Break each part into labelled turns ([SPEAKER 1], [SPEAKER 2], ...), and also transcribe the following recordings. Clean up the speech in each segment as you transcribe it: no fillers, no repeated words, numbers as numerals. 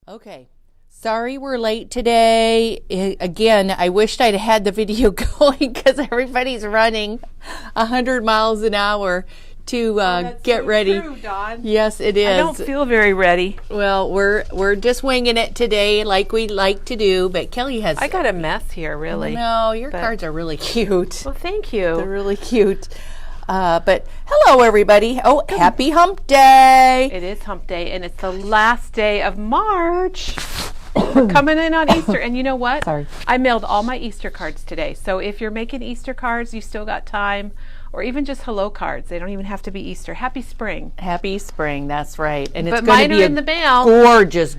[SPEAKER 1] Okay. Sorry we're late today. Again, I wished I'd had the video going because everybody's running 100 miles an hour to get ready.
[SPEAKER 2] True, Dawn.
[SPEAKER 1] Yes, it is.
[SPEAKER 2] I don't feel very ready.
[SPEAKER 1] Well, we're just winging it today like we like to do, but Kelly has...
[SPEAKER 2] I got a mess here, really.
[SPEAKER 1] No, your cards are really cute.
[SPEAKER 2] Well, thank you.
[SPEAKER 1] They're really cute. But hello, everybody. Oh, happy hump day.
[SPEAKER 2] It is hump day, and it's the last day of March. We're coming in on Easter, and you know what?
[SPEAKER 1] Sorry.
[SPEAKER 2] I mailed all my Easter cards today. So if you're making Easter cards, you still got time, or even just hello cards. They don't even have to be Easter. Happy spring.
[SPEAKER 1] Happy spring, that's right. And
[SPEAKER 2] But
[SPEAKER 1] it's going
[SPEAKER 2] mine
[SPEAKER 1] to be
[SPEAKER 2] are in the mail.
[SPEAKER 1] gorgeous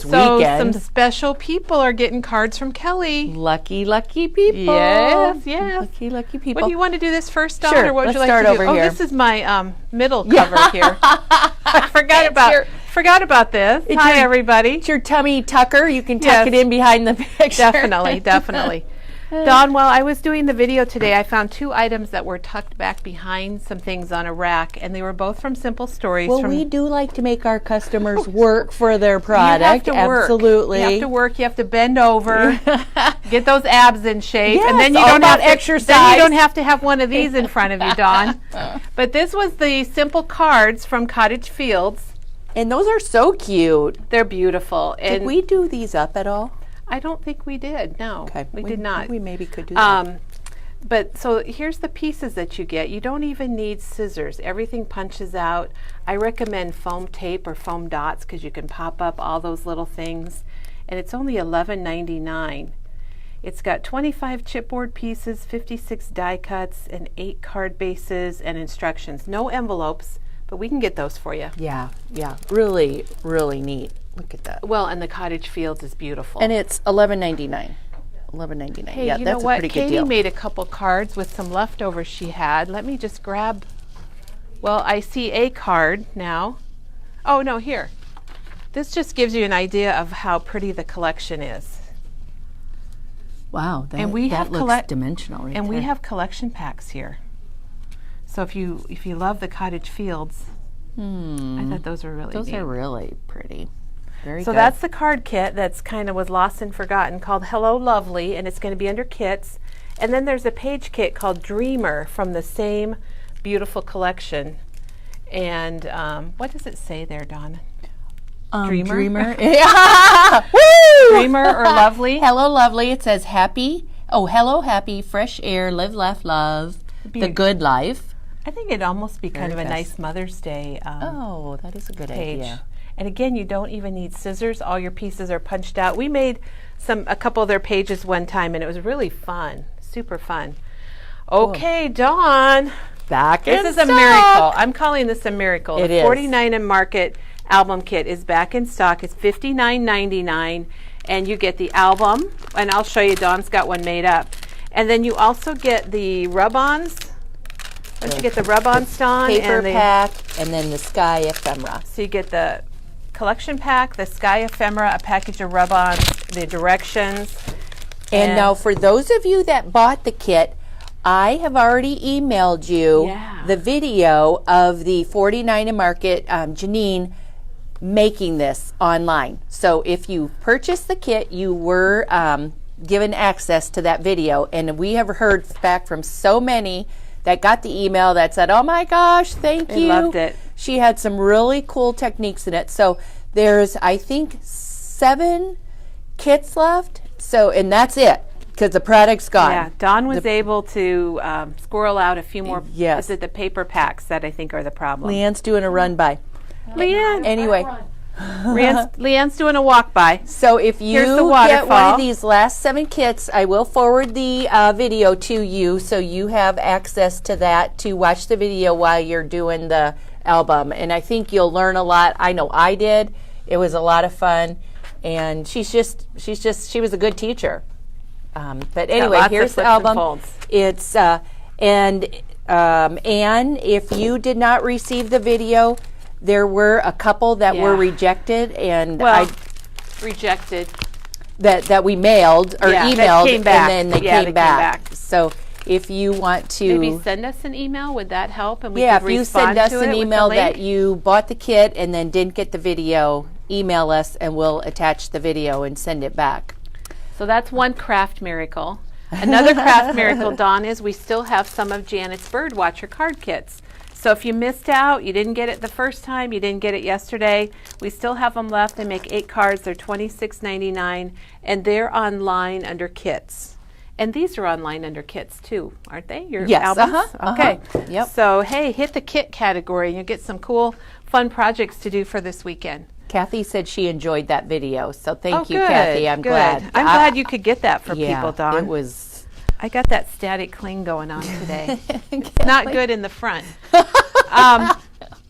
[SPEAKER 2] So
[SPEAKER 1] weekend.
[SPEAKER 2] some special people are getting cards from Kelly.
[SPEAKER 1] Lucky people.
[SPEAKER 2] Yes.
[SPEAKER 1] Lucky people.
[SPEAKER 2] What do you want to do this first, Dawn,
[SPEAKER 1] Sure,
[SPEAKER 2] or what would
[SPEAKER 1] let's
[SPEAKER 2] you like
[SPEAKER 1] start
[SPEAKER 2] to do?
[SPEAKER 1] over here.
[SPEAKER 2] Oh, this is my middle cover here. I forgot about this. Hi, everybody.
[SPEAKER 1] It's your tummy tucker. You can tuck it in behind the picture.
[SPEAKER 2] Definitely. Dawn, while I was doing the video today, I found two items that were tucked back behind some things on a rack, and they were both from Simple Stories.
[SPEAKER 1] Well, we do like to make our customers work for their product.
[SPEAKER 2] You have to work.
[SPEAKER 1] Absolutely.
[SPEAKER 2] You have to work. You have to bend over, get those abs in shape,
[SPEAKER 1] Yes,
[SPEAKER 2] and then you
[SPEAKER 1] all
[SPEAKER 2] don't
[SPEAKER 1] about
[SPEAKER 2] have
[SPEAKER 1] exercise.
[SPEAKER 2] Then you don't have to have one of these in front of you, Dawn. But this was the Simple cards from Cottage Fields.
[SPEAKER 1] And those are so cute.
[SPEAKER 2] They're beautiful.
[SPEAKER 1] Did we do these up at all?
[SPEAKER 2] I don't think we did. No,
[SPEAKER 1] Okay.
[SPEAKER 2] we did not.
[SPEAKER 1] We maybe could do that.
[SPEAKER 2] But so here's the pieces that you get. You don't even need scissors. Everything punches out. I recommend foam tape or foam dots because you can pop up all those little things. And it's only $11.99. It's got 25 chipboard pieces, 56 die cuts, and 8 card bases and instructions. No envelopes, but we can get those for you.
[SPEAKER 1] Yeah. Really, really neat. Look at that.
[SPEAKER 2] Well, and the Cottage Fields is beautiful.
[SPEAKER 1] And it's $11.99. $11.99.
[SPEAKER 2] Hey,
[SPEAKER 1] yeah,
[SPEAKER 2] you
[SPEAKER 1] that's
[SPEAKER 2] know what?
[SPEAKER 1] a pretty good
[SPEAKER 2] Katie
[SPEAKER 1] deal.
[SPEAKER 2] made a couple cards with some leftovers she had. Let me just grab. Well, I see a card now. Oh, no, here. This just gives you an idea of how pretty the collection is.
[SPEAKER 1] Wow,
[SPEAKER 2] And we have
[SPEAKER 1] looks dimensional right
[SPEAKER 2] And
[SPEAKER 1] there.
[SPEAKER 2] we have collection packs here. So if you love the Cottage Fields, I thought those were really
[SPEAKER 1] Those
[SPEAKER 2] neat.
[SPEAKER 1] are really pretty. Very
[SPEAKER 2] So
[SPEAKER 1] good.
[SPEAKER 2] that's the card kit that's kind of was lost and forgotten called Hello Lovely, and it's going to be under kits. And then there's a page kit called Dreamer from the same beautiful collection. And what does it say there, Donna? Dreamer?
[SPEAKER 1] Dreamer. Yeah. Woo!
[SPEAKER 2] Dreamer or Lovely?
[SPEAKER 1] Hello, lovely. It says happy. Oh, hello, happy, fresh air, live, laugh, love, the good life.
[SPEAKER 2] I think it'd almost be kind
[SPEAKER 1] Very
[SPEAKER 2] of a
[SPEAKER 1] nice.
[SPEAKER 2] nice Mother's Day
[SPEAKER 1] Oh, that is a good
[SPEAKER 2] page.
[SPEAKER 1] idea.
[SPEAKER 2] And again, you don't even need scissors. All your pieces are punched out. We made a couple of their pages one time, and it was really fun, super fun. Okay, Dawn.
[SPEAKER 1] Back in
[SPEAKER 2] This is a
[SPEAKER 1] stock.
[SPEAKER 2] miracle. I'm calling this a miracle.
[SPEAKER 1] It
[SPEAKER 2] the
[SPEAKER 1] is.
[SPEAKER 2] 49 and Market album kit is back in stock. It's $59.99, and you get the album, and I'll show you. Dawn's got one made up. And then you also get the rub-ons. Don't you get the rub-ons, Dawn?
[SPEAKER 1] Paper
[SPEAKER 2] and
[SPEAKER 1] pack, and then the sky ephemera.
[SPEAKER 2] So you get the collection pack, the sky ephemera, a package of rub-ons, the directions.
[SPEAKER 1] And now, for those of you that bought the kit, I have already emailed you the video of the 49 and Market, Janine, making this online. So if you purchased the kit, you were given access to that video. And we have heard back from so many that got the email that said, oh my gosh, thank you.
[SPEAKER 2] Loved it.
[SPEAKER 1] She had some really cool techniques in it. So there's, I think, 7 kits left. So, and that's it, because the product's gone.
[SPEAKER 2] Yeah, Dawn was able to squirrel out a few more.
[SPEAKER 1] Yes.
[SPEAKER 2] Is it the paper packs that I think are the problem?
[SPEAKER 1] Leanne's doing a run by.
[SPEAKER 2] Leanne.
[SPEAKER 1] Anyway,
[SPEAKER 2] Leanne's doing a walk by.
[SPEAKER 1] so if you
[SPEAKER 2] Here's the
[SPEAKER 1] get one
[SPEAKER 2] waterfall.
[SPEAKER 1] of these last 7 kits, I will forward the video to you, so you have access to that to watch the video while you're doing the album. And I think you'll learn a lot. I know I did. It was a lot of fun, and she was a good teacher. But anyway,
[SPEAKER 2] lots of
[SPEAKER 1] here's the
[SPEAKER 2] flips and
[SPEAKER 1] album.
[SPEAKER 2] folds.
[SPEAKER 1] It's Anne, if you did not receive the video, there were a couple that were rejected, and
[SPEAKER 2] Rejected.
[SPEAKER 1] that we mailed or
[SPEAKER 2] Yeah, that
[SPEAKER 1] emailed,
[SPEAKER 2] came back.
[SPEAKER 1] and then they
[SPEAKER 2] Yeah,
[SPEAKER 1] came
[SPEAKER 2] they came
[SPEAKER 1] back.
[SPEAKER 2] back.
[SPEAKER 1] So if you want to,
[SPEAKER 2] Maybe send us an email. Would that help? And we
[SPEAKER 1] yeah,
[SPEAKER 2] could
[SPEAKER 1] if you
[SPEAKER 2] respond
[SPEAKER 1] send us
[SPEAKER 2] to
[SPEAKER 1] an
[SPEAKER 2] it with the
[SPEAKER 1] email that
[SPEAKER 2] link?
[SPEAKER 1] you bought the kit and then didn't get the video, email us and we'll attach the video and send it back.
[SPEAKER 2] So that's one craft miracle. Another craft miracle, Dawn, is we still have some of Janet's Birdwatcher card kits. So if you missed out, you didn't get it the first time, you didn't get it yesterday, we still have them left. They make 8 cards. They're $26.99, and they're online under kits. And these are online under kits too, aren't they? Your albums? Okay.
[SPEAKER 1] Yep.
[SPEAKER 2] So, hey, hit the kit category and you'll get some cool, fun projects to do for this weekend.
[SPEAKER 1] Kathy said she enjoyed that video, so thank you,
[SPEAKER 2] good,
[SPEAKER 1] Kathy. I'm glad.
[SPEAKER 2] I'm glad you could get that for people, Dawn.
[SPEAKER 1] It was.
[SPEAKER 2] I got that static cling going on today. It's not good in the front. All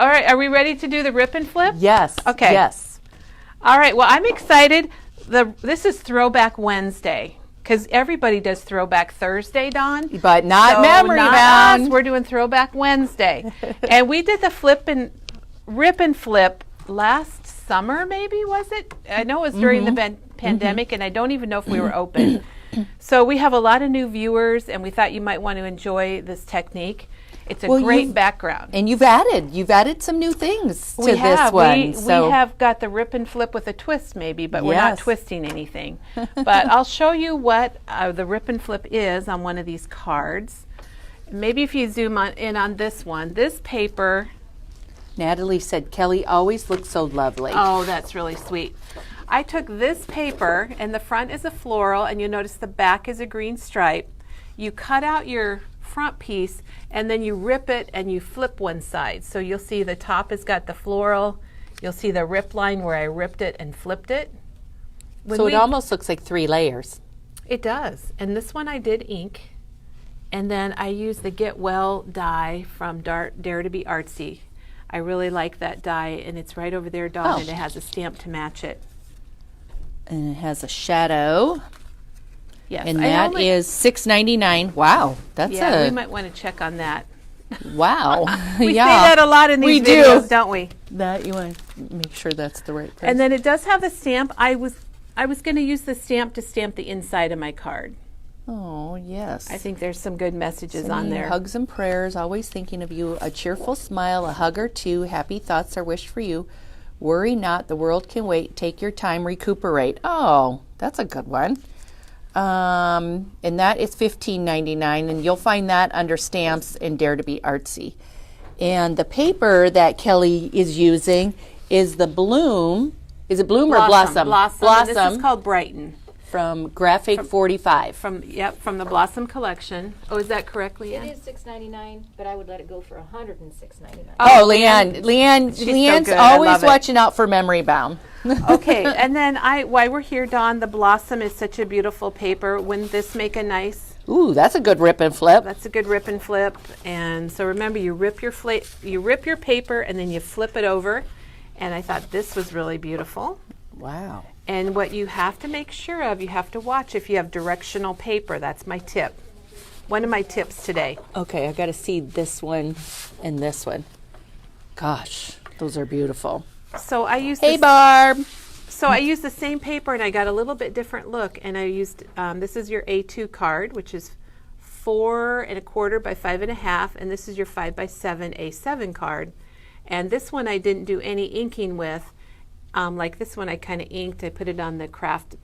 [SPEAKER 2] right, are we ready to do the rip and flip?
[SPEAKER 1] Yes.
[SPEAKER 2] Okay.
[SPEAKER 1] Yes.
[SPEAKER 2] All right, well, I'm excited. This is Throwback Wednesday, because everybody does Throwback Thursday, Dawn.
[SPEAKER 1] But not Memory
[SPEAKER 2] not
[SPEAKER 1] Bound.
[SPEAKER 2] Us. We're doing Throwback Wednesday. And we did the rip and flip last summer, maybe, was it? I know it was during the pandemic, and I don't even know if we were open. So we have a lot of new viewers, and we thought you might want to enjoy this technique. It's a great background.
[SPEAKER 1] And you've added some new things to this one.
[SPEAKER 2] We have got the rip and flip with a twist, maybe, but we're not twisting anything. But I'll show you what the rip and flip is on one of these cards. Maybe if you zoom in on this one, this paper.
[SPEAKER 1] Natalie said, Kelly always looks so lovely.
[SPEAKER 2] Oh, that's really sweet. I took this paper, and the front is a floral, and you notice the back is a green stripe. You cut out your front piece, and then you rip it and you flip one side. So you'll see the top has got the floral. You'll see the rip line where I ripped it and flipped it.
[SPEAKER 1] So it almost looks like 3 layers.
[SPEAKER 2] It does. And this one I did ink. And then I used the Get Well die from Dare to Be Artsy. I really like that die, and it's right over there, Dawn, and it has a stamp to match it.
[SPEAKER 1] And it has a shadow.
[SPEAKER 2] Yes.
[SPEAKER 1] And that is $6.99. Wow. That's
[SPEAKER 2] we might want to check on that.
[SPEAKER 1] Wow.
[SPEAKER 2] We say that a lot in these videos, don't we?
[SPEAKER 1] That you want to make sure that's the right price.
[SPEAKER 2] And then it does have the stamp. I was going to use the stamp to stamp the inside of my card.
[SPEAKER 1] Oh, yes.
[SPEAKER 2] I think there's some good messages on there.
[SPEAKER 1] Hugs and prayers, always thinking of you. A cheerful smile, a hug or two. Happy thoughts are wished for you. Worry not, the world can wait. Take your time, recuperate. Oh, that's a good one. And that is $15.99, and you'll find that under stamps and Dare to Be Artsy. And the paper that Kelly is using is the Bloom. Is it Bloom or Blossom?
[SPEAKER 2] Blossom. This is called Brighton.
[SPEAKER 1] From Graphic 45.
[SPEAKER 2] From the Blossom collection. Oh, is that correct, Leanne?
[SPEAKER 3] It is $6.99, but I would let it go for $106.99.
[SPEAKER 1] Oh, Leanne's always watching out for Memory Bound.
[SPEAKER 2] Okay, and then while we're here, Dawn, the Blossom is such a beautiful paper. Wouldn't this make a nice?
[SPEAKER 1] Ooh, that's a good rip and flip.
[SPEAKER 2] That's a good rip and flip. And so remember, you rip your paper and then you flip it over. And I thought this was really beautiful.
[SPEAKER 1] Wow.
[SPEAKER 2] And what you have to make sure of, you have to watch if you have directional paper. That's my tip. One of my tips today.
[SPEAKER 1] Okay, I got to see this one and this one. Gosh, those are beautiful.
[SPEAKER 2] So I used
[SPEAKER 1] Barb.
[SPEAKER 2] So I used the same paper, and I got a little bit different look. And I used this is your A2 card, which is 4 1/4 by 5 1/2, and this is your 5 by 7 A7 card. And this one I didn't do any inking with. Like this one I kind of inked. I put it on the craft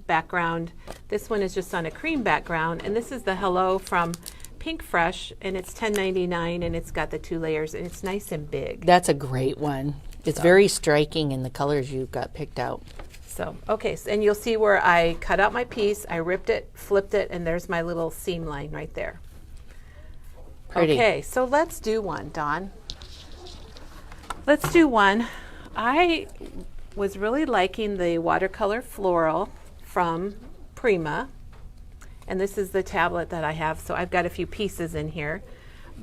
[SPEAKER 2] background. This one is just on a cream background. And this is the Hello from Pink Fresh, and it's $10.99, and it's got the 2 layers, and it's nice and big.
[SPEAKER 1] That's a great one. It's very striking in the colors you've got picked out.
[SPEAKER 2] So, okay, and you'll see where I cut out my piece, I ripped it, flipped it, and there's my little seam line right there.
[SPEAKER 1] Pretty.
[SPEAKER 2] Okay, so let's do one, Dawn. Let's do one. I was really liking the watercolor floral from Prima, and this is the tablet that I have, so I've got a few pieces in here.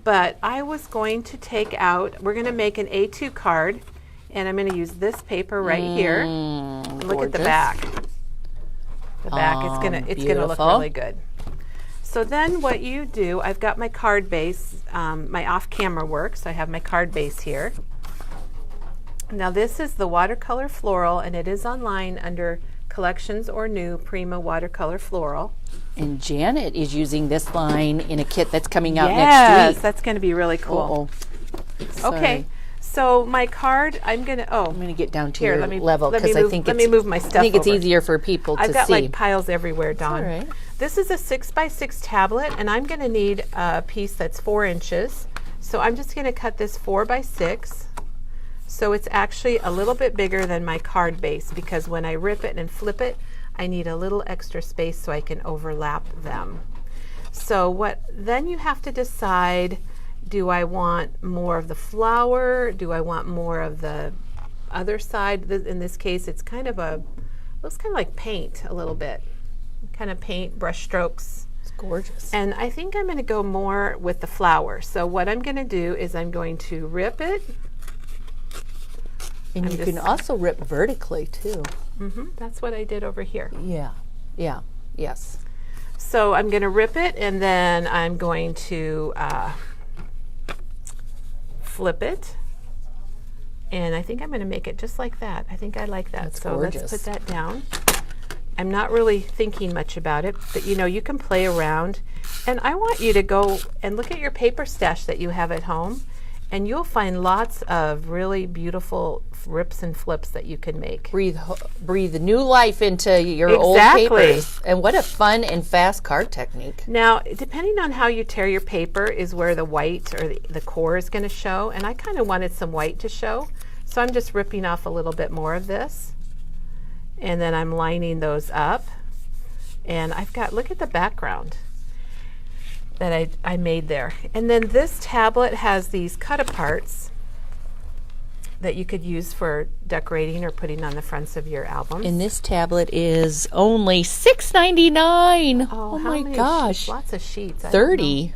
[SPEAKER 2] But I was going to take out, we're going to make an A2 card, and I'm going to use this paper right here. And look at the back. The back, it's gonna look really good. So then what you do, I've got my card base, my off-camera work, so I have my card base here. Now this is the watercolor floral, and it is online under Collections or New Prima Watercolor Floral.
[SPEAKER 1] And Janet is using this line in a kit that's coming out next week.
[SPEAKER 2] Yes, that's going to be really cool.
[SPEAKER 1] Sorry.
[SPEAKER 2] Okay, So my card, I'm gonna
[SPEAKER 1] get down to
[SPEAKER 2] here,
[SPEAKER 1] your
[SPEAKER 2] let me,
[SPEAKER 1] level
[SPEAKER 2] let me
[SPEAKER 1] because
[SPEAKER 2] move,
[SPEAKER 1] I think
[SPEAKER 2] let me move my stuff
[SPEAKER 1] I think it's
[SPEAKER 2] over.
[SPEAKER 1] easier for people to see.
[SPEAKER 2] I've got like piles everywhere, Dawn.
[SPEAKER 1] all right.
[SPEAKER 2] This is a 6x6 tablet, and I'm going to need a piece that's 4 inches. So I'm just going to cut this 4x6. So it's actually a little bit bigger than my card base, because when I rip it and flip it, I need a little extra space so I can overlap them. So then you have to decide, do I want more of the flower? Do I want more of the other side? In this case, it's kind of looks kind of like paint a little bit. Kind of paint, brush strokes.
[SPEAKER 1] It's gorgeous.
[SPEAKER 2] And I think I'm going to go more with the flower. So what I'm going to do is I'm going to rip it.
[SPEAKER 1] And you can also rip vertically too.
[SPEAKER 2] That's what I did over here.
[SPEAKER 1] Yeah, yeah, yes.
[SPEAKER 2] So I'm going to rip it, and then I'm going to flip it. And I think I'm going to make it just like that. I think I like that.
[SPEAKER 1] That's
[SPEAKER 2] so
[SPEAKER 1] gorgeous.
[SPEAKER 2] Let's put that down. I'm not really thinking much about it, but you can play around. And I want you to go and look at your paper stash that you have at home, and you'll find lots of really beautiful rips and flips that you can make.
[SPEAKER 1] Breathe new life into your old papers. And what a fun and fast card technique.
[SPEAKER 2] Now, depending on how you tear your paper is where the white or the core is going to show. And I kind of wanted some white to show. So I'm just ripping off a little bit more of this. And then I'm lining those up. And I've got, look at the background that I made there. And then this tablet has these cut aparts that you could use for decorating or putting on the fronts of your albums.
[SPEAKER 1] And this tablet is only $6.99. Oh my gosh.
[SPEAKER 2] Lots of sheets.
[SPEAKER 1] 30.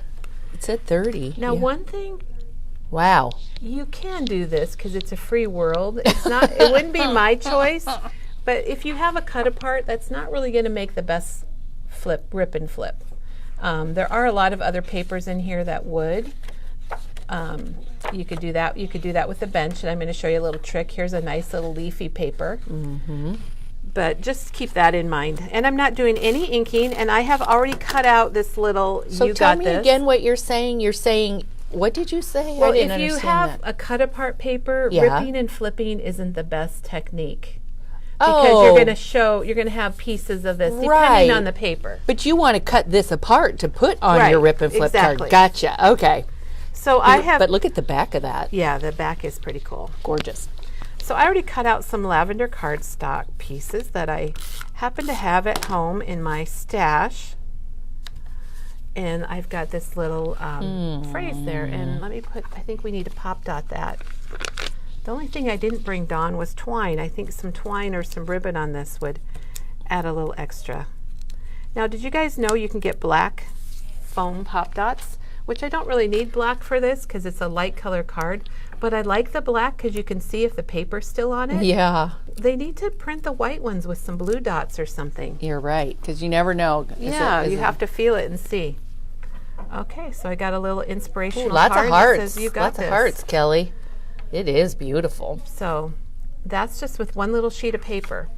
[SPEAKER 1] It said 30.
[SPEAKER 2] Now, one thing,
[SPEAKER 1] wow.
[SPEAKER 2] You can do this because it's a free world. It's not, it wouldn't be my choice, but if you have a cut apart, that's not really going to make the best rip and flip. There are a lot of other papers in here that would. You could do that. You could do that with a bench, and I'm going to show you a little trick. Here's a nice little leafy paper. But just keep that in mind. And I'm not doing any inking, and I have already cut out this little.
[SPEAKER 1] So tell me again what you're saying. You're saying, what did you say?
[SPEAKER 2] Well,
[SPEAKER 1] I didn't
[SPEAKER 2] if you have a cut apart paper, ripping and flipping isn't the best technique. Because you're going to have pieces of this depending on the paper.
[SPEAKER 1] But you want to cut this apart to put on your rip and flip card. Gotcha. Okay.
[SPEAKER 2] So but
[SPEAKER 1] look at the back of that.
[SPEAKER 2] Yeah, the back is pretty cool.
[SPEAKER 1] Gorgeous.
[SPEAKER 2] So I already cut out some lavender cardstock pieces that I happen to have at home in my stash. And I've got this little phrase there. And I think we need to pop dot that. The only thing I didn't bring, Dawn, was twine. I think some twine or some ribbon on this would add a little extra. Now, did you guys know you can get black foam pop dots? Which I don't really need black for this because it's a light color card. But I like the black because you can see if the paper's still on it.
[SPEAKER 1] Yeah.
[SPEAKER 2] They need to print the white ones with some blue dots or something.
[SPEAKER 1] You're right, because you never know.
[SPEAKER 2] Yeah, you have to feel it and see. Okay, so I got a little inspirational
[SPEAKER 1] lots
[SPEAKER 2] card
[SPEAKER 1] of hearts.
[SPEAKER 2] that says, "You got
[SPEAKER 1] lots
[SPEAKER 2] this."
[SPEAKER 1] of hearts, Kelly. It is beautiful.
[SPEAKER 2] So that's just with one little sheet of paper.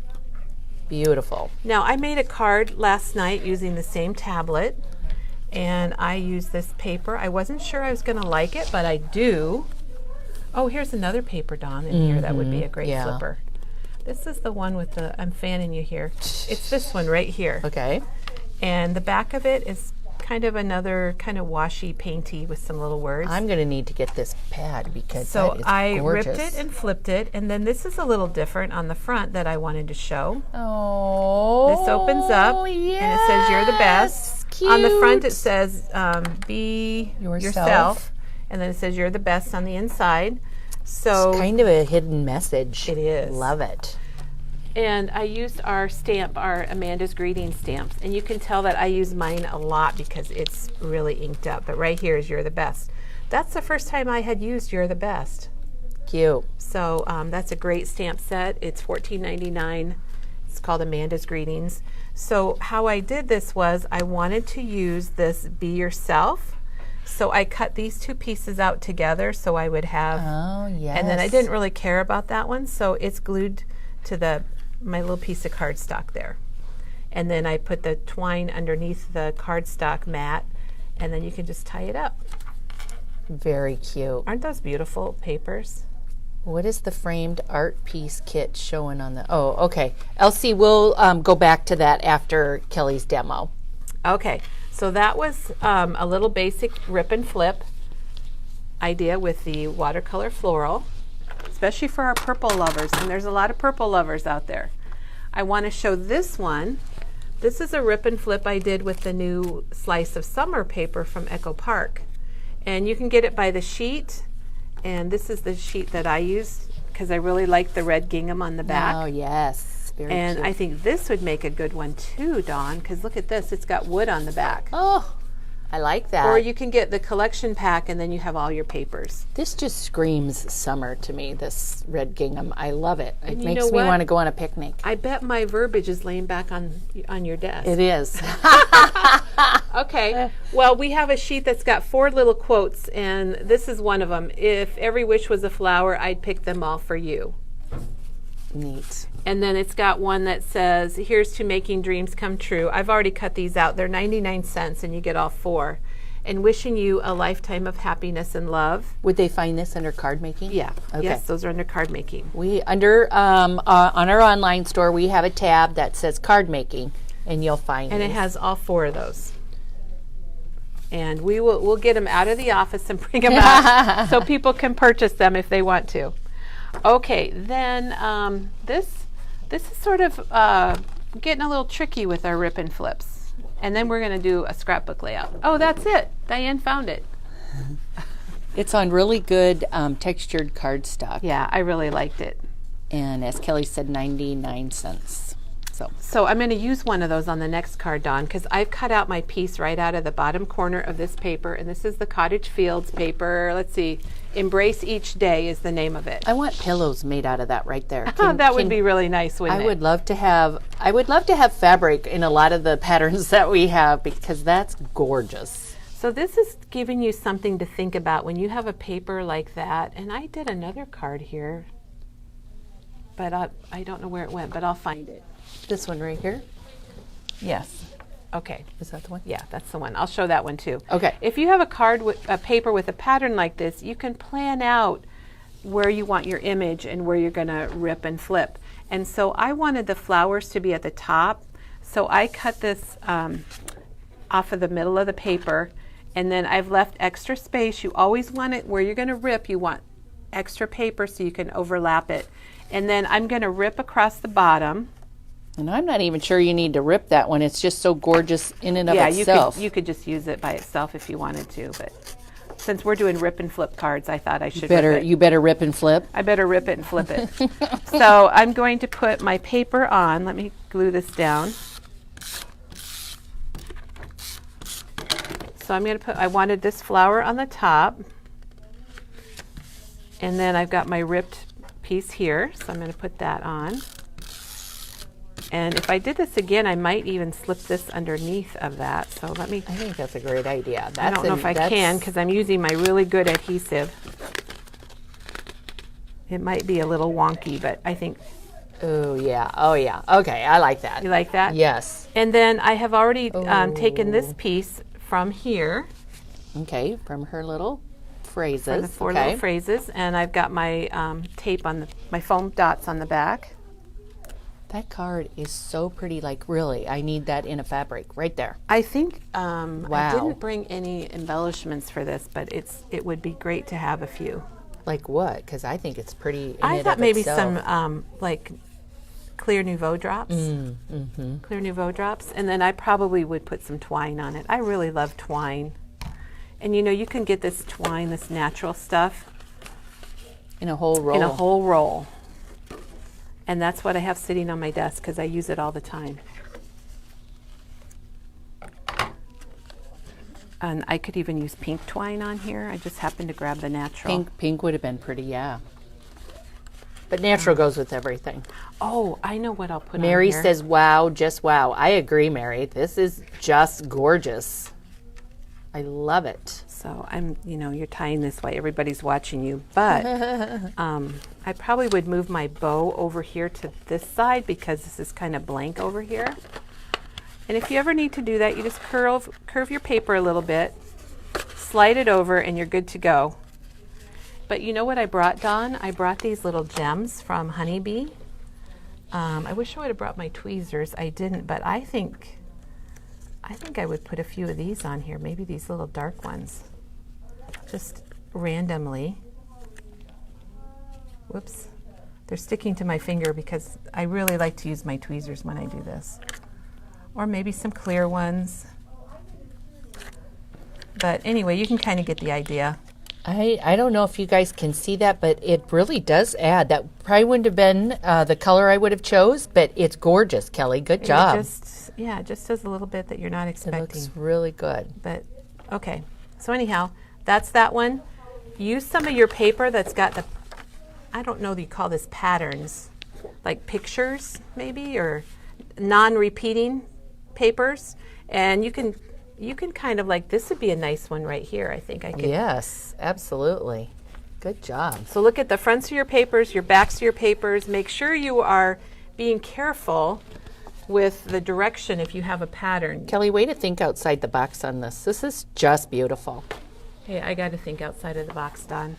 [SPEAKER 1] Beautiful.
[SPEAKER 2] Now, I made a card last night using the same tablet, and I used this paper. I wasn't sure I was going to like it, but I do. Oh, here's another paper, Dawn, in here that would be a great flipper. This is the one with I'm fanning you here. It's this one right here.
[SPEAKER 1] Okay.
[SPEAKER 2] And the back of it is kind of another kind of washy, painty with some little words.
[SPEAKER 1] I'm going to need to get this pad because
[SPEAKER 2] so
[SPEAKER 1] that is
[SPEAKER 2] I
[SPEAKER 1] gorgeous.
[SPEAKER 2] ripped it and flipped it, and then this is a little different on the front that I wanted to show.
[SPEAKER 1] Oh,
[SPEAKER 2] this opens up,
[SPEAKER 1] yes.
[SPEAKER 2] and it says "You're the best."
[SPEAKER 1] Cute.
[SPEAKER 2] On the front, it says "Be
[SPEAKER 1] yourself,"
[SPEAKER 2] and then it says "You're the best" on the inside. So
[SPEAKER 1] it's kind of a hidden message.
[SPEAKER 2] It is.
[SPEAKER 1] Love it.
[SPEAKER 2] And I used our Amanda's Greeting stamps. And you can tell that I use mine a lot because it's really inked up. But right here is "You're the best." That's the first time I had used "You're the best."
[SPEAKER 1] Cute.
[SPEAKER 2] So that's a great stamp set. It's $14.99. It's called Amanda's Greetings. So how I did this was I wanted to use this "Be Yourself." So I cut these two pieces out together so I would have.
[SPEAKER 1] Oh, yes.
[SPEAKER 2] And then I didn't really care about that one. So it's glued to my little piece of cardstock there. And then I put the twine underneath the cardstock mat, and then you can just tie it up.
[SPEAKER 1] Very cute.
[SPEAKER 2] Aren't those beautiful papers?
[SPEAKER 1] What is the framed art piece kit showing on the, oh, okay. Elsie, we'll go back to that after Kellie's demo.
[SPEAKER 2] Okay, so that was a little basic rip and flip idea with the watercolor floral, especially for our purple lovers, and there's a lot of purple lovers out there. I want to show this one. This is a rip and flip I did with the new Slice of Summer paper from Echo Park. And you can get it by the sheet, and this is the sheet that I used because I really like the red gingham on the back.
[SPEAKER 1] Oh, yes. Very
[SPEAKER 2] and
[SPEAKER 1] cute.
[SPEAKER 2] I think this would make a good one too, Dawn, because look at this. It's got wood on the back.
[SPEAKER 1] Oh, I like that.
[SPEAKER 2] Or you can get the collection pack and then you have all your papers.
[SPEAKER 1] This just screams summer to me, this red gingham. I love it. It
[SPEAKER 2] And you
[SPEAKER 1] makes
[SPEAKER 2] know
[SPEAKER 1] me
[SPEAKER 2] what?
[SPEAKER 1] want to go on a picnic.
[SPEAKER 2] I bet my verbiage is laying back on your desk.
[SPEAKER 1] It is.
[SPEAKER 2] Okay. Well, we have a sheet that's got 4 little quotes, and this is one of them. If every wish was a flower, I'd pick them all for you.
[SPEAKER 1] Neat.
[SPEAKER 2] And then it's got one that says, here's to making dreams come true. I've already cut these out. They're 99 cents, and you get all 4. And wishing you a lifetime of happiness and love.
[SPEAKER 1] Would they find this under card making?
[SPEAKER 2] Yeah.
[SPEAKER 1] Okay.
[SPEAKER 2] Yes, those are under card making.
[SPEAKER 1] We on our online store we have a tab that says card making, and you'll find
[SPEAKER 2] And it
[SPEAKER 1] these.
[SPEAKER 2] has all 4 of those. And we'll get them out of the office and bring them out so people can purchase them if they want to. Okay, then this is sort of getting a little tricky with our rip and flips. And then we're going to do a scrapbook layout. Oh, that's it. Diane found it.
[SPEAKER 1] It's on really good textured cardstock.
[SPEAKER 2] Yeah, I really liked it.
[SPEAKER 1] And as Kelly said, 99 cents.
[SPEAKER 2] So I'm going to use one of those on the next card, Dawn, because I've cut out my piece right out of the bottom corner of this paper, and this is the Cottage Fields paper. Let's see, Embrace Each Day is the name of it.
[SPEAKER 1] I want pillows made out of that right there.
[SPEAKER 2] That would be really nice, wouldn't it?
[SPEAKER 1] I would love to have fabric in a lot of the patterns that we have because that's gorgeous.
[SPEAKER 2] So this is giving you something to think about when you have a paper like that. And I did another card here, but I don't know where it went, but I'll find it.
[SPEAKER 1] This one right here?
[SPEAKER 2] Yes. Okay.
[SPEAKER 1] Is that the one?
[SPEAKER 2] Yeah, that's the one. I'll show that one too.
[SPEAKER 1] Okay.
[SPEAKER 2] If you have a card with a paper with a pattern like this, you can plan out where you want your image and where you're going to rip and flip. And so I wanted the flowers to be at the top. So I cut this off of the middle of the paper, and then I've left extra space. You always want it where you're going to rip, you want extra paper so you can overlap it. And then I'm going to rip across the bottom.
[SPEAKER 1] And I'm not even sure you need to rip that one. It's just so gorgeous in and of itself.
[SPEAKER 2] Yeah, you could just use it by itself if you wanted to, but since we're doing rip and flip cards, I thought I should rip it.
[SPEAKER 1] You better rip and flip.
[SPEAKER 2] I better rip it and flip it. So I'm going to put my paper on. Let me glue this down. So I'm going to I wanted this flower on the top. And then I've got my ripped piece here, so I'm going to put that on. And if I did this again, I might even slip this underneath of that. So let me...
[SPEAKER 1] I think that's a great idea.
[SPEAKER 2] I don't know if I can because I'm using my really good adhesive. It might be a little wonky, but I think...
[SPEAKER 1] Oh, yeah. Oh, yeah. Okay, I like that.
[SPEAKER 2] You like that?
[SPEAKER 1] Yes.
[SPEAKER 2] And then I have already taken this piece from here.
[SPEAKER 1] Okay, from her little phrases.
[SPEAKER 2] From the 4 little phrases. And I've got my tape on my foam dots on the back.
[SPEAKER 1] That card is so pretty. Like, really, I need that in a fabric right there.
[SPEAKER 2] I think I
[SPEAKER 1] Wow.
[SPEAKER 2] didn't bring any embellishments for this, but it would be great to have a few.
[SPEAKER 1] Like what? Because I think it's pretty.
[SPEAKER 2] I thought maybe some like clear Nouveau drops. Clear Nouveau drops. And then I probably would put some twine on it. I really love twine. And you know, you can get this twine, this natural stuff.
[SPEAKER 1] In a whole roll.
[SPEAKER 2] In a whole roll. And that's what I have sitting on my desk because I use it all the time. And I could even use pink twine on here. I just happened to grab the natural.
[SPEAKER 1] Pink would have been pretty, yeah. But natural goes with everything.
[SPEAKER 2] Oh, I know what I'll put
[SPEAKER 1] Mary
[SPEAKER 2] on here.
[SPEAKER 1] says, wow, just wow. I agree, Mary. This is just gorgeous. I love it.
[SPEAKER 2] So you're tying this while everybody's watching you, but I probably would move my bow over here to this side because this is kind of blank over here. And if you ever need to do that, you just curve your paper a little bit, slide it over, and you're good to go. But you know what I brought, Dawn? I brought these little gems from Honeybee. I wish I would have brought my tweezers. I didn't, but I think I would put a few of these on here, maybe these little dark ones, just randomly. Whoops. They're sticking to my finger because I really like to use my tweezers when I do this. Or maybe some clear ones. But anyway, you can kind of get the idea.
[SPEAKER 1] I don't know if you guys can see that, but it really does add. That probably wouldn't have been the color I would have chose, but it's gorgeous, Kelly. Good job.
[SPEAKER 2] It just does a little bit that you're not expecting.
[SPEAKER 1] It looks really good.
[SPEAKER 2] But, okay. So anyhow, that's that one. Use some of your paper that's got the, I don't know that you call this patterns, like pictures maybe, or non-repeating papers. And you can kind of like, this would be a nice one right here. I think I could.
[SPEAKER 1] Yes, absolutely. Good job.
[SPEAKER 2] So look at the fronts of your papers, your backs of your papers. Make sure you are being careful with the direction if you have a pattern.
[SPEAKER 1] Kelly, way to think outside the box on this. This is just beautiful.
[SPEAKER 2] Hey, I got to think outside of the box, Don.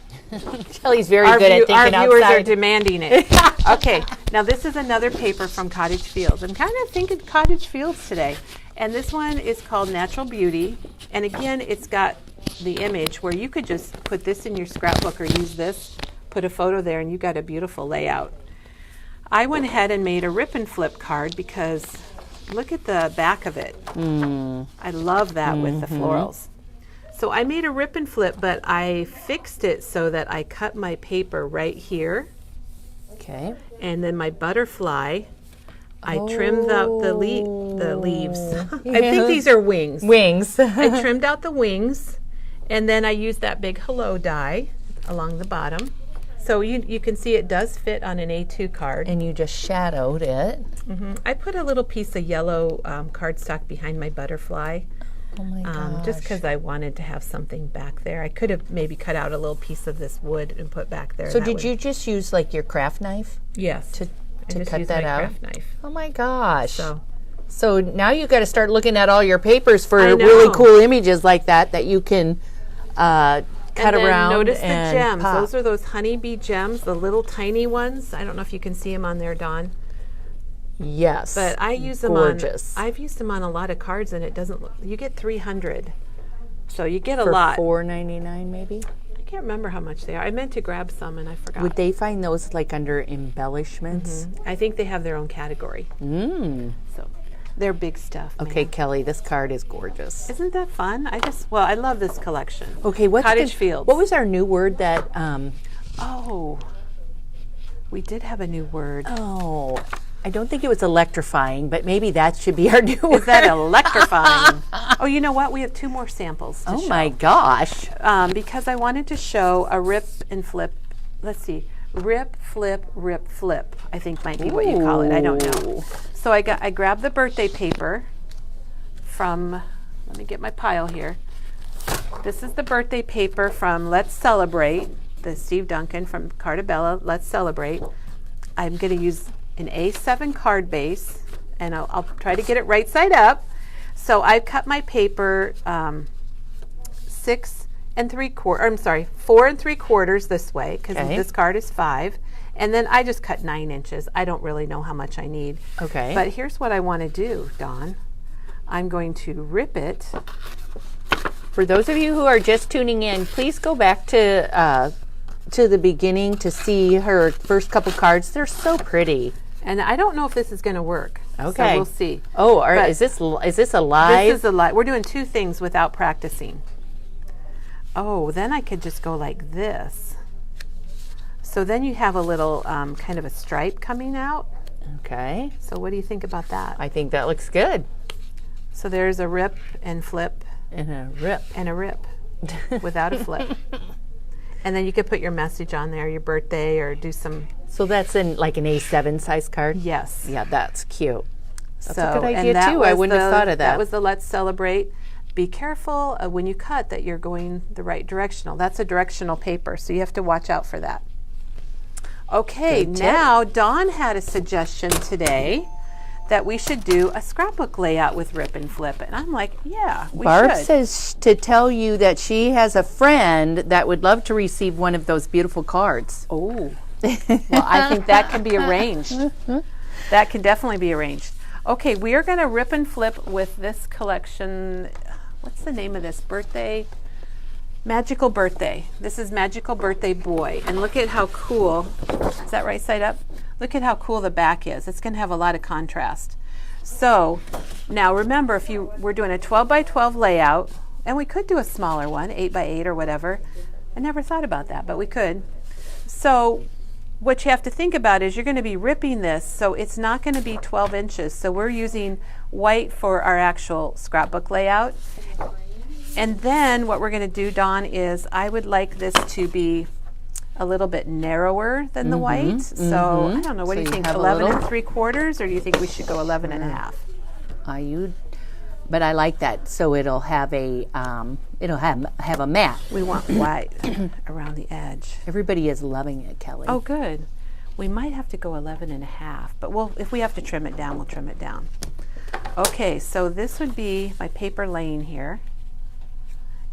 [SPEAKER 1] Kelly's very good at thinking outside.
[SPEAKER 2] Our viewers are demanding it. Okay, now this is another paper from Cottage Fields. I'm kind of thinking Cottage Fields today. And this one is called Natural Beauty. And again, it's got the image where you could just put this in your scrapbook or use this, put a photo there, and you got a beautiful layout. I went ahead and made a rip and flip card because look at the back of it. I love that with the florals. So I made a rip and flip, but I fixed it so that I cut my paper right here.
[SPEAKER 1] Okay.
[SPEAKER 2] And then my butterfly, I trimmed out the leaves. I think these are wings.
[SPEAKER 1] Wings.
[SPEAKER 2] I trimmed out the wings, and then I used that big hello die along the bottom. So you can see it does fit on an A2 card.
[SPEAKER 1] And you just shadowed it.
[SPEAKER 2] I put a little piece of yellow cardstock behind my butterfly.
[SPEAKER 1] Oh my gosh.
[SPEAKER 2] Just because I wanted to have something back there. I could have maybe cut out a little piece of this wood and put back there.
[SPEAKER 1] So did you just use like your craft knife?
[SPEAKER 2] Yes.
[SPEAKER 1] To
[SPEAKER 2] just
[SPEAKER 1] cut
[SPEAKER 2] use
[SPEAKER 1] that
[SPEAKER 2] my
[SPEAKER 1] out?
[SPEAKER 2] craft knife.
[SPEAKER 1] Oh my gosh.
[SPEAKER 2] So
[SPEAKER 1] now you got to start looking at all your papers for
[SPEAKER 2] I know.
[SPEAKER 1] really cool images like that you can cut
[SPEAKER 2] and then
[SPEAKER 1] around.
[SPEAKER 2] Notice
[SPEAKER 1] and
[SPEAKER 2] the gems.
[SPEAKER 1] pop.
[SPEAKER 2] Those are those honeybee gems, the little tiny ones. I don't know if you can see them on there, Dawn.
[SPEAKER 1] Yes.
[SPEAKER 2] But I use them
[SPEAKER 1] gorgeous.
[SPEAKER 2] I've used them on a lot of cards, and it doesn't look. You get 300, so you get a
[SPEAKER 1] for
[SPEAKER 2] lot.
[SPEAKER 1] $4.99 maybe.
[SPEAKER 2] I can't remember how much they are. I meant to grab some, and I forgot.
[SPEAKER 1] Would they find those like under embellishments?
[SPEAKER 2] I think they have their own category. So they're big stuff.
[SPEAKER 1] Okay,
[SPEAKER 2] man.
[SPEAKER 1] Kelly, this card is gorgeous.
[SPEAKER 2] Isn't that fun? I love this collection.
[SPEAKER 1] Okay, what's
[SPEAKER 2] Cottage Fields.
[SPEAKER 1] What was our new word that?
[SPEAKER 2] Oh, we did have a new word.
[SPEAKER 1] Oh, I don't think it was electrifying, but maybe that should be our new word.
[SPEAKER 2] Is that electrifying? Oh, you know what? We have 2 more samples to show.
[SPEAKER 1] My gosh.
[SPEAKER 2] Because I wanted to show a rip and flip. Let's see. Rip, flip, rip, flip, I think might be what you call it. I don't know. So I grabbed the birthday paper from, let me get my pile here. This is the birthday paper from Let's Celebrate, the Steve Duncan from Cartabella, Let's Celebrate. I'm going to use an A7 card base, and I'll try to get it right side up. So I've cut my paper 4 3/4 this way, because this card is 5. And then I just cut 9 inches. I don't really know how much I need.
[SPEAKER 1] Okay.
[SPEAKER 2] But here's what I want to do, Dawn. I'm going to rip it.
[SPEAKER 1] For those of you who are just tuning in, please go back to the beginning to see her first couple cards. They're so pretty.
[SPEAKER 2] And I don't know if this is going to work.
[SPEAKER 1] Okay.
[SPEAKER 2] So we'll see.
[SPEAKER 1] Oh, is this a live?
[SPEAKER 2] This is a live. We're doing 2 things without practicing. Oh, then I could just go like this. So then you have a little kind of a stripe coming out.
[SPEAKER 1] Okay.
[SPEAKER 2] So what do you think about that?
[SPEAKER 1] I think that looks good.
[SPEAKER 2] So there's a rip and flip.
[SPEAKER 1] And a rip.
[SPEAKER 2] And a rip without a flip. And then you could put your message on there, your birthday, or do some.
[SPEAKER 1] So that's in like an A7 size card?
[SPEAKER 2] Yes.
[SPEAKER 1] Yeah, that's cute. That's
[SPEAKER 2] a
[SPEAKER 1] good idea too. I wouldn't have thought of that.
[SPEAKER 2] That was the Let's Celebrate. Be careful when you cut that you're going the right directional. That's a directional paper, so you have to watch out for that. Okay, now Dawn had a suggestion today that we should do a scrapbook layout with rip and flip. And I'm like, yeah, we
[SPEAKER 1] Barb
[SPEAKER 2] should.
[SPEAKER 1] says to tell you that she has a friend that would love to receive one of those beautiful cards.
[SPEAKER 2] Oh, well, I think that can be arranged. That can definitely be arranged. Okay, we are going to rip and flip with this collection. What's the name of this? Magical Birthday. This is Magical Birthday Boy. And look at how cool, is that right side up? Look at how cool the back is. It's going to have a lot of contrast. So now remember, if you were doing a 12 by 12 layout, and we could do a smaller one, 8 by 8 or whatever. I never thought about that, but we could. So what you have to think about is you're going to be ripping this, so it's not going to be 12 inches. So we're using white for our actual scrapbook layout. And then what we're going to do, Dawn, is I would like this to be a little bit narrower than the white. So I don't know, what do you think, 11 3/4, or do you think we should go 11 and a half?
[SPEAKER 1] But I like that, so it'll have a have a mat.
[SPEAKER 2] We want white around the edge.
[SPEAKER 1] Everybody is loving it, Kelly.
[SPEAKER 2] Oh, good. We might have to go 11 and a half, but if we have to trim it down, we'll trim it down. Okay, so this would be my paper laying here.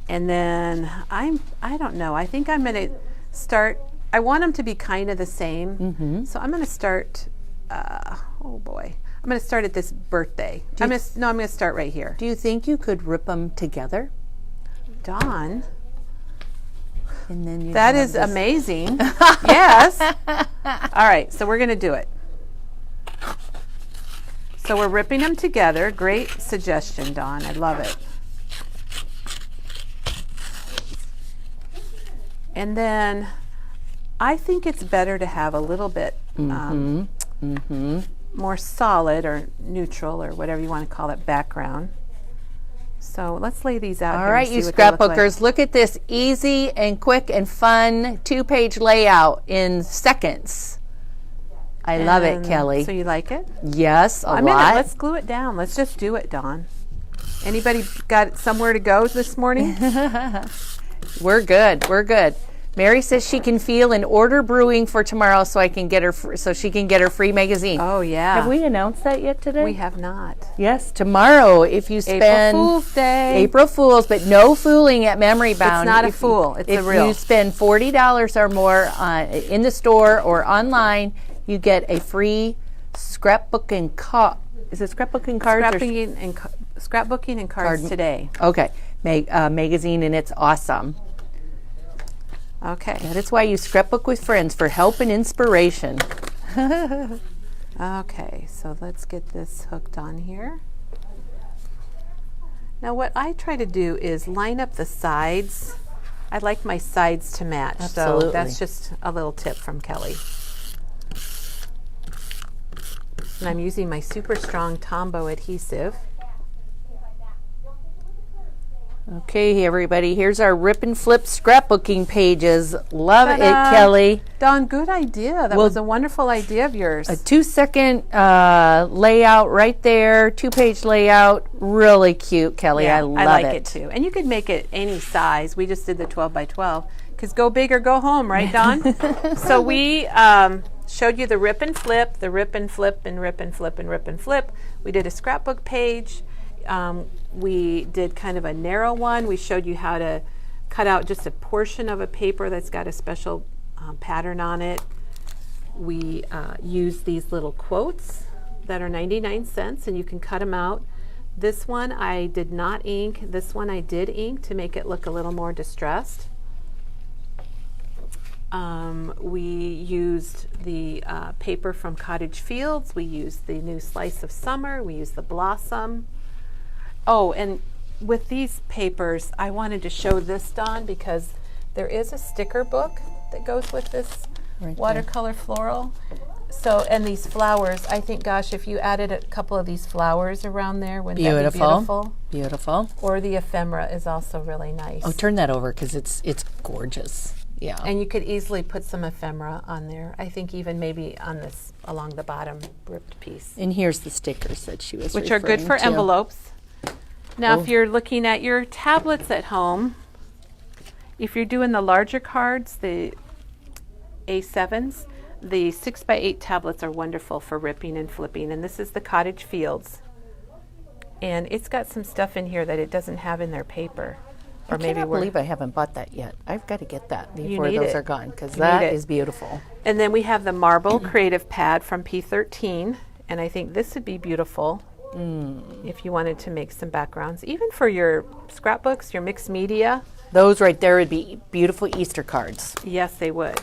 [SPEAKER 2] And then I don't know, I think I'm going to start, I want them to be kind of the same. So I'm going to start, oh boy, I'm going to start at this birthday. I'm going to start right here.
[SPEAKER 1] Do you think you could rip them together?
[SPEAKER 2] Dawn,
[SPEAKER 1] And then you
[SPEAKER 2] that is amazing. Yes. All right, so we're going to do it. So we're ripping them together. Great suggestion, Dawn. I love it. And then I think it's better to have a little bit more solid or neutral or whatever you want to call it background. So let's lay these out.
[SPEAKER 1] All right, you scrapbookers, look at this easy and quick and fun 2-page layout in seconds. I love it, Kelly.
[SPEAKER 2] So you like it?
[SPEAKER 1] Yes, a lot.
[SPEAKER 2] Let's glue it down. Let's just do it, Dawn. Anybody got somewhere to go this morning?
[SPEAKER 1] We're good. We're good. Mary says she can feel an order brewing for tomorrow, so she can get her free magazine.
[SPEAKER 2] Oh yeah.
[SPEAKER 1] Have we announced that yet today?
[SPEAKER 2] We have not.
[SPEAKER 1] Yes, tomorrow. If you spend
[SPEAKER 2] April Fool's Day.
[SPEAKER 1] April Fool's, but no fooling at Memory Bound.
[SPEAKER 2] It's not a fool. It's a real.
[SPEAKER 1] If you spend $40 or more in the store or online, you get a free scrapbooking card. Is it scrapbooking cards?
[SPEAKER 2] Scrapbooking and cards today.
[SPEAKER 1] Okay, magazine, and it's awesome.
[SPEAKER 2] Okay.
[SPEAKER 1] That is why you scrapbook with friends, for help and inspiration.
[SPEAKER 2] Okay, so let's get this hooked on here. Now what I try to do is line up the sides. I like my sides to match.
[SPEAKER 1] Absolutely.
[SPEAKER 2] So that's just a little tip from Kelly. And I'm using my super strong Tombow adhesive.
[SPEAKER 1] Okay, everybody, here's our rip and flip scrapbooking pages. Love
[SPEAKER 2] Ta-da!
[SPEAKER 1] it, Kelly.
[SPEAKER 2] Dawn, good idea. That was a wonderful idea of yours.
[SPEAKER 1] A 2-second layout right there, 2-page layout. Really cute, Kelly.
[SPEAKER 2] Yeah,
[SPEAKER 1] I love
[SPEAKER 2] I like it too. And you could make it any size. We just did the 12 by 12 because go big or go home, right, Dawn? So we showed you the rip and flip, the rip and flip, and rip and flip, and rip and flip. We did a scrapbook page. We did kind of a narrow one. We showed you how to cut out just a portion of a paper that's got a special pattern on it. We used these little quotes that are 99 cents, and you can cut them out. This one I did not ink. This one I did ink to make it look a little more distressed. We used the paper from Cottage Fields. We used the new Slice of Summer. We used the Blossom. Oh, and with these papers, I wanted to show this, Dawn, because there is a sticker book that goes with this watercolor floral. So, and these flowers, I think, gosh, if you added a couple of these flowers around there, wouldn't that be beautiful?
[SPEAKER 1] Beautiful.
[SPEAKER 2] Or the ephemera is also really nice.
[SPEAKER 1] Oh, turn that over because it's gorgeous. Yeah.
[SPEAKER 2] And you could easily put some ephemera on there. I think even maybe on this, along the bottom ripped piece.
[SPEAKER 1] And here's the stickers that she was
[SPEAKER 2] which are good for envelopes. Now, if you're looking at your tablets at home, if you're doing the larger cards, the A7s, The 6x8 tablets are wonderful for ripping and flipping, and this is the Cottage Fields. And it's got some stuff in here that it doesn't have in their paper.
[SPEAKER 1] Or I cannot believe I haven't bought that yet. I've got to get that before those are gone, because that is beautiful.
[SPEAKER 2] And then we have the Marble Creative Pad from P13, and I think this would be beautiful if you wanted to make some backgrounds, even for your scrapbooks, your mixed media.
[SPEAKER 1] Those right there would be beautiful Easter cards.
[SPEAKER 2] Yes, they would.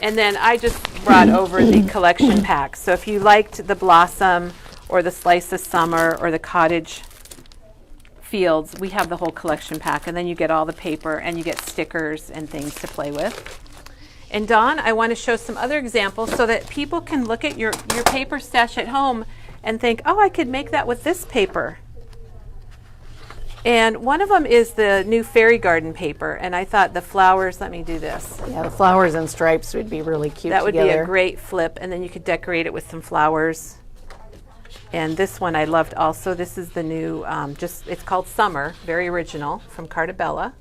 [SPEAKER 2] And then I just brought over the collection packs. So if you liked the Blossom or the Slice of Summer or the Cottage Fields, we have the whole collection pack, and then you get all the paper and you get stickers and things to play with. And Dawn, I want to show some other examples so that people can look at your paper stash at home and think, oh, I could make that with this paper. And one of them is the new Fairy Garden paper, and I thought the flowers, let me do this.
[SPEAKER 1] Yeah, the flowers and stripes would be really cute
[SPEAKER 2] That would
[SPEAKER 1] together.
[SPEAKER 2] be a great flip, and then you could decorate it with some flowers. And this one I loved also. This is the new, it's called Summer, very original, from Cartabella.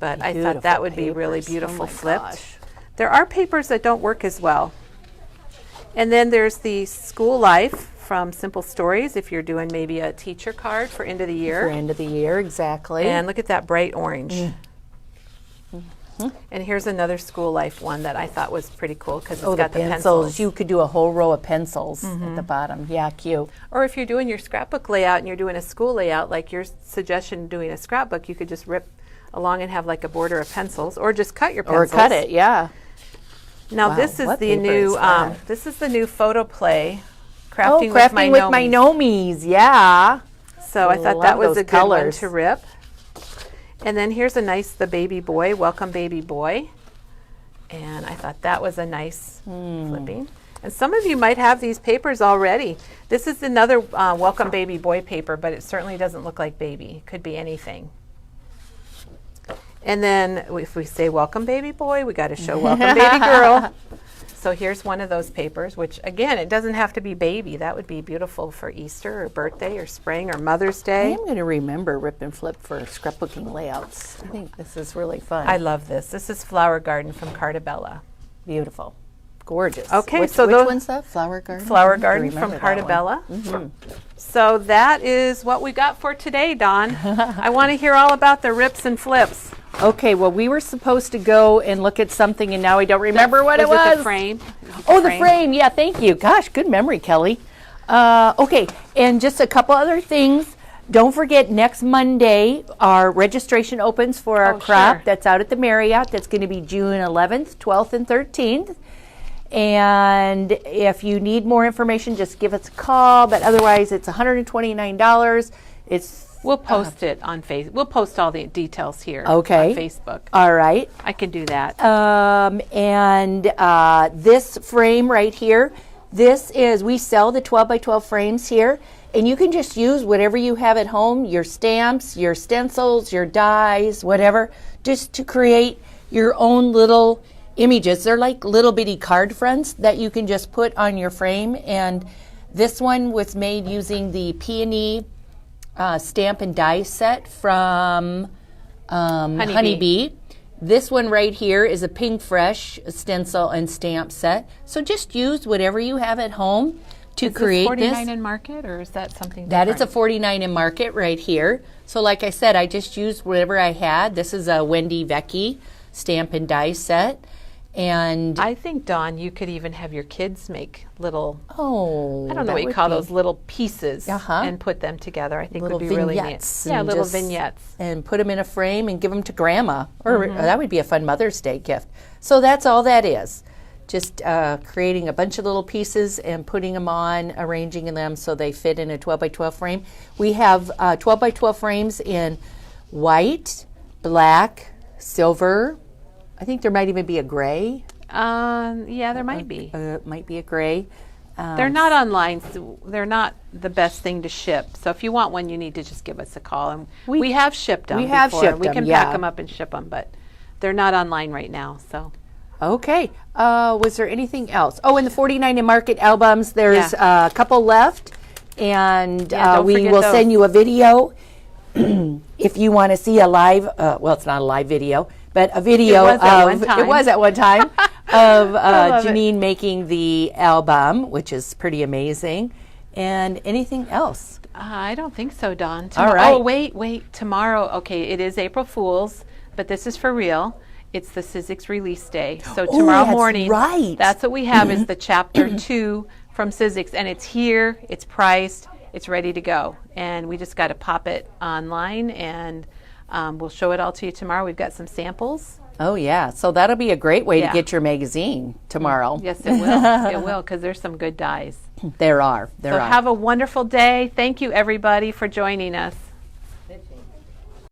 [SPEAKER 2] But I thought that would be really beautiful flipped.
[SPEAKER 1] Gosh.
[SPEAKER 2] There are papers that don't work as well. And then there's the School Life from Simple Stories, if you're doing maybe a teacher card for end of the year.
[SPEAKER 1] For end of the year, exactly.
[SPEAKER 2] And look at that bright orange. And here's another School Life one that I thought was pretty cool because it's got the pencils.
[SPEAKER 1] You could do a whole row of pencils at the bottom. Yeah, cute.
[SPEAKER 2] Or if you're doing your scrapbook layout and you're doing a school layout, like your suggestion doing a scrapbook, you could just rip along and have like a border of pencils, or just cut your pencils.
[SPEAKER 1] Or cut it, yeah.
[SPEAKER 2] Now this is the new this is the new photo play, Crafting,
[SPEAKER 1] Crafting with My Nomies, yeah.
[SPEAKER 2] So I thought that was a good one to rip. And then here's a nice, the baby boy, Welcome Baby Boy. And I thought that was a nice flipping. And some of you might have these papers already. This is another Welcome Baby Boy paper, but it certainly doesn't look like baby. It could be anything. And then if we say Welcome Baby Boy, we got to show Welcome Baby Girl. So here's one of those papers, which again, it doesn't have to be baby. That would be beautiful for Easter or birthday or spring or Mother's Day.
[SPEAKER 1] I am going to remember Rip and Flip for scrapbooking layouts. I think this is really fun.
[SPEAKER 2] I love this. This is Flower Garden from Cartabella.
[SPEAKER 1] Beautiful. Gorgeous.
[SPEAKER 2] Okay,
[SPEAKER 1] which one's that? Flower Garden?
[SPEAKER 2] Flower Garden from Cartabella. So that is what we got for today, Dawn. I want to hear all about the rips and flips.
[SPEAKER 1] Okay, well, we were supposed to go and look at something, and now I don't remember what it was.
[SPEAKER 2] Was it the frame?
[SPEAKER 1] Oh, the frame. Yeah, thank you. Gosh, good memory, Kelly. Okay, and just a couple other things. Don't forget, next Monday, our registration opens for our crop that's out at the Marriott. That's going to be June 11th, 12th, and 13th. And if you need more information, just give us a call. But otherwise, it's $129.
[SPEAKER 2] We'll post it on Facebook. We'll post all the details here
[SPEAKER 1] on
[SPEAKER 2] Facebook.
[SPEAKER 1] All right.
[SPEAKER 2] I can do that.
[SPEAKER 1] And this frame right here, we sell the 12 by 12 frames here. And you can just use whatever you have at home, your stamps, your stencils, your dies, whatever, just to create your own little images. They're like little bitty card fronts that you can just put on your frame. And this one was made using the Peony stamp and die set from Honeybee. This one right here is a Pink Fresh stencil and stamp set. So just use whatever you have at home to create this.
[SPEAKER 2] $49 in Market, or is that something different?
[SPEAKER 1] That is a $49 in Market right here. So like I said, I just used whatever I had. This is a Wendy Vecchi stamp and die set. And
[SPEAKER 2] I think, Dawn, you could even have your kids make little, I don't know what you call those, little pieces and put them together. I think would be really neat. Yeah, little vignettes.
[SPEAKER 1] And put them in a frame and give them to Grandma. Or that would be a fun Mother's Day gift. So that's all that is. Just creating a bunch of little pieces and putting them on, arranging them so they fit in a 12 by 12 frame. We have 12 by 12 frames in white, black, silver. I think there might even be a gray.
[SPEAKER 2] Yeah, there might be.
[SPEAKER 1] Might be a gray.
[SPEAKER 2] They're not online. So they're not the best thing to ship. So if you want one, you need to just give us a call. And we have shipped them.
[SPEAKER 1] We have shipped them.
[SPEAKER 2] We can pack them up and ship them, but they're not online right now. So.
[SPEAKER 1] Okay. Was there anything else? Oh, and the 49 in Market albums. There's a couple left, and we will send you a video if you want to see a live. Well, it's not a live video. But a video
[SPEAKER 2] it was at one time
[SPEAKER 1] of
[SPEAKER 2] love it.
[SPEAKER 1] Janine making the album, which is pretty amazing. And anything else?
[SPEAKER 2] I don't think so, Dawn.
[SPEAKER 1] All right.
[SPEAKER 2] Oh, wait. Tomorrow, okay, it is April Fool's, but this is for real. It's the Sizzix release day. So tomorrow
[SPEAKER 1] that's
[SPEAKER 2] morning,
[SPEAKER 1] right.
[SPEAKER 2] that's what we have is the chapter 2 from Sizzix. And it's here, it's priced, it's ready to go. And we just got to pop it online, and we'll show it all to you tomorrow. We've got some samples.
[SPEAKER 1] Oh, yeah. So that'll be a great way
[SPEAKER 2] Yeah.
[SPEAKER 1] to get your magazine tomorrow.
[SPEAKER 2] Yes, it will. It will, because there's some good dyes.
[SPEAKER 1] There are.
[SPEAKER 2] So have a wonderful day. Thank you, everybody, for joining us.